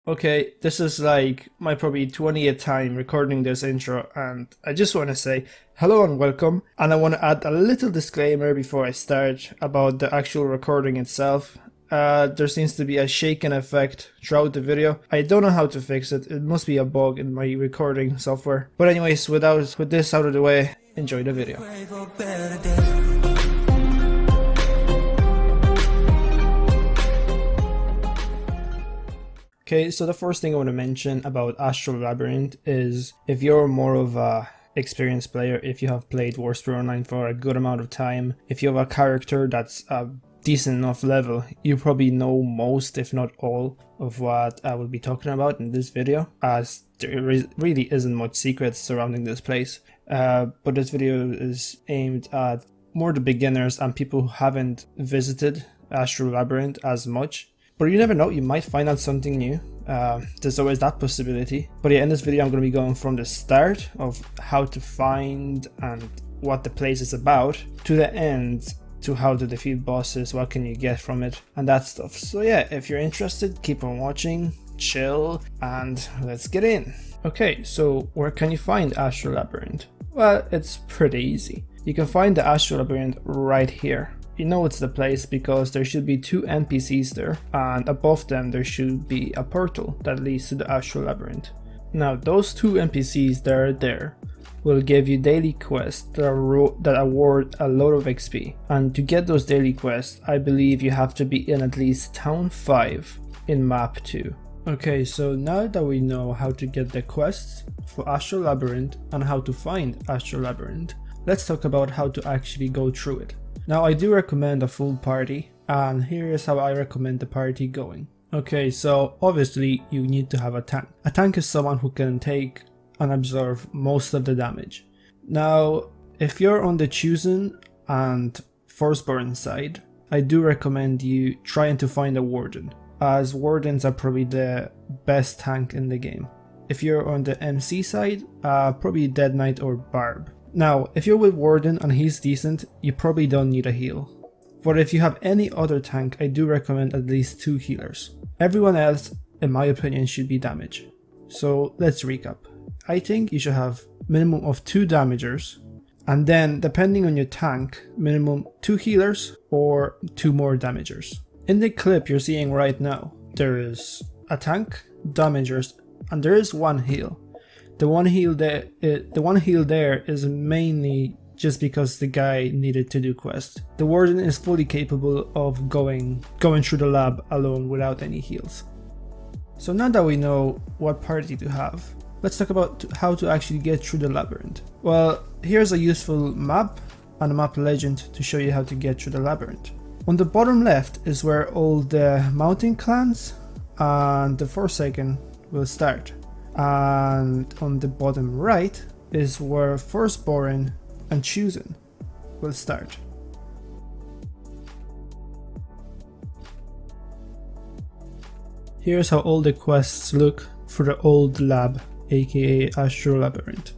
Okay, this is like my probably 20th time recording this intro, and I just want to say hello and welcome, and I want to add a little disclaimer before I start about the actual recording itself. There seems to be a shaking effect throughout the video. I don't know how to fix it. It must be a bug in my recording software. But anyways, with this out of the way, enjoy the video. Okay, so the first thing I want to mention about Astral Labyrinth is if you're more of a experienced player, if you have played Warspear Online for a good amount of time, if you have a character that's a decent enough level, you probably know most, if not all, of what I will be talking about in this video, as there really isn't much secrets surrounding this place. But this video is aimed at more the beginners and people who haven't visited Astral Labyrinth as much. But you never know, you might find out something new. There's always that possibility. But yeah, in this video I'm going to be going from the start of how to find and what the place is about to the end, to how to defeat bosses, what can you get from it, and that stuff. So yeah, if you're interested, keep on watching, chill, and let's get in. Okay, so where can you find Astral Labyrinth? Well, it's pretty easy. You can find the Astral Labyrinth right here. You know it's the place because there should be two NPCs there, and above them there should be a portal that leads to the Astral Labyrinth. Now those two NPCs that are there will give you daily quests that award a lot of XP, and to get those daily quests I believe you have to be in at least Town 5 in map 2. Okay, so now that we know how to get the quests for Astral Labyrinth and how to find Astral Labyrinth, let's talk about how to actually go through it. Now I do recommend a full party, and here is how I recommend the party going. Okay, so obviously you need to have a tank. A tank is someone who can take and absorb most of the damage. Now if you're on the Chosen and Firstborn side, I do recommend you trying to find a Warden, as Wardens are probably the best tank in the game. If you're on the MC side, probably Dead Knight or Barb. Now, if you're with Warden and he's decent, you probably don't need a heal. But if you have any other tank, I do recommend at least 2 healers. Everyone else, in my opinion, should be damage. So let's recap. I think you should have minimum of 2 damagers, and then depending on your tank, minimum 2 healers or 2 more damagers. In the clip you're seeing right now, there is a tank, damagers, and there is 1 heal. The one heal there is mainly just because the guy needed to do quest. The Warden is fully capable of going through the lab alone without any heals. So now that we know what party to have, let's talk about how to actually get through the labyrinth. Well, here's a useful map and a map legend to show you how to get through the labyrinth. On the bottom left is where all the mountain clans and the Forsaken will start. And on the bottom right is where Firstborn and Chosen will start. Here's how all the quests look for the old lab, aka Astral Labyrinth.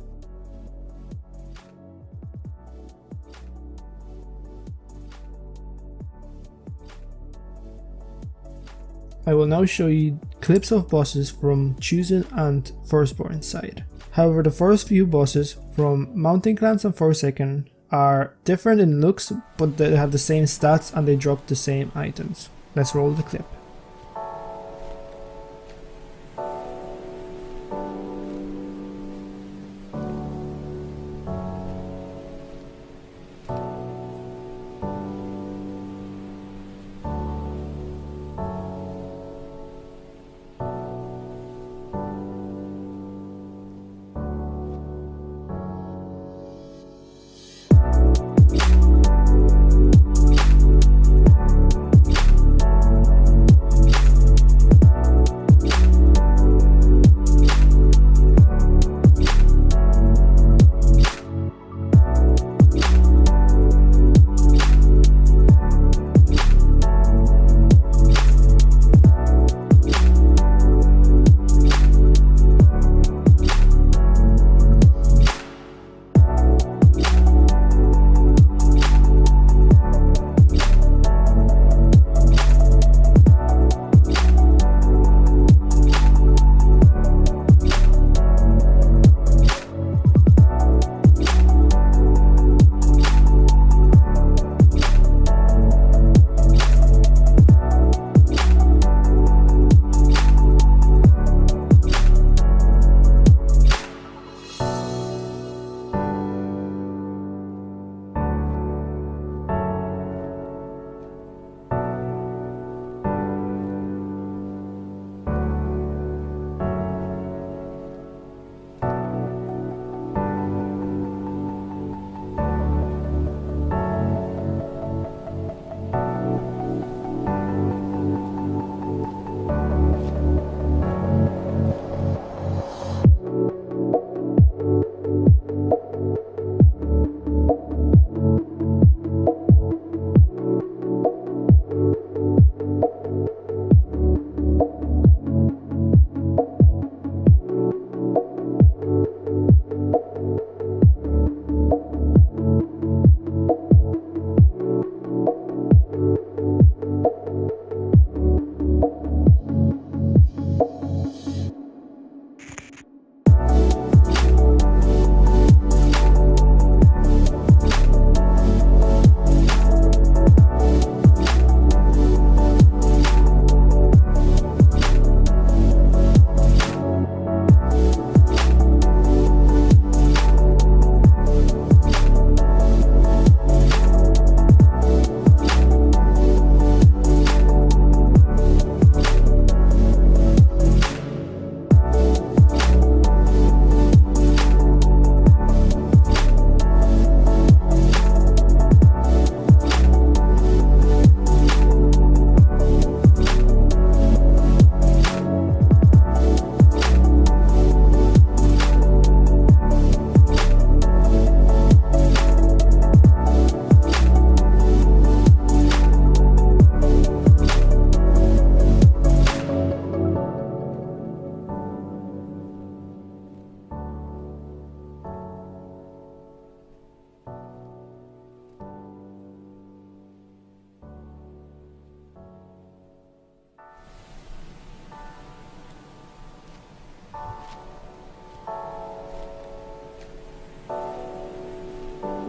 I will now show you clips of bosses from Chosen and Firstborn side. However, the first few bosses from Mountain Clans and Forsaken are different in looks, but they have the same stats and they drop the same items. Let's roll the clip.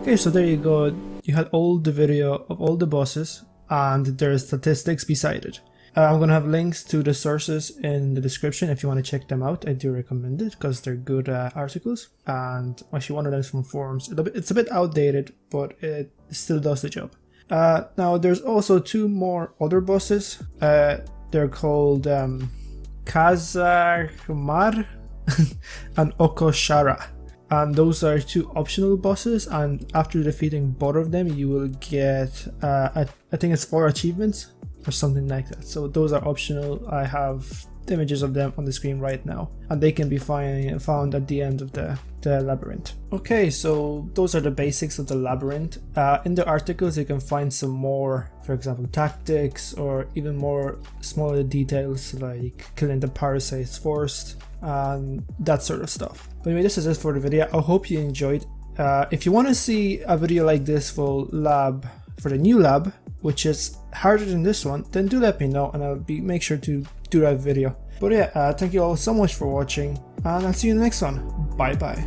Okay, so there you go. You had all the video of all the bosses and their statistics beside it. I'm gonna have links to the sources in the description if you want to check them out. I do recommend it because they're good articles, and actually one of them is from forums. It's a bit outdated, but it still does the job. Now there's also 2 more other bosses. They're called Kazakmar and Okoshara, and those are 2 optional bosses, and after defeating both of them you will get I think it's 4 achievements or something like that. So those are optional. I have images of them on the screen right now, and they can be found at the end of the labyrinth. Okay, so those are the basics of the labyrinth. In the articles you can find some more, for example, tactics, or even more smaller details like killing the parasites first and that sort of stuff. But anyway, this is it for the video. I hope you enjoyed. If you want to see a video like this for the new lab, which is harder than this one, then do let me know and I'll make sure to do that video. But yeah, thank you all so much for watching, and I'll see you in the next one. Bye bye.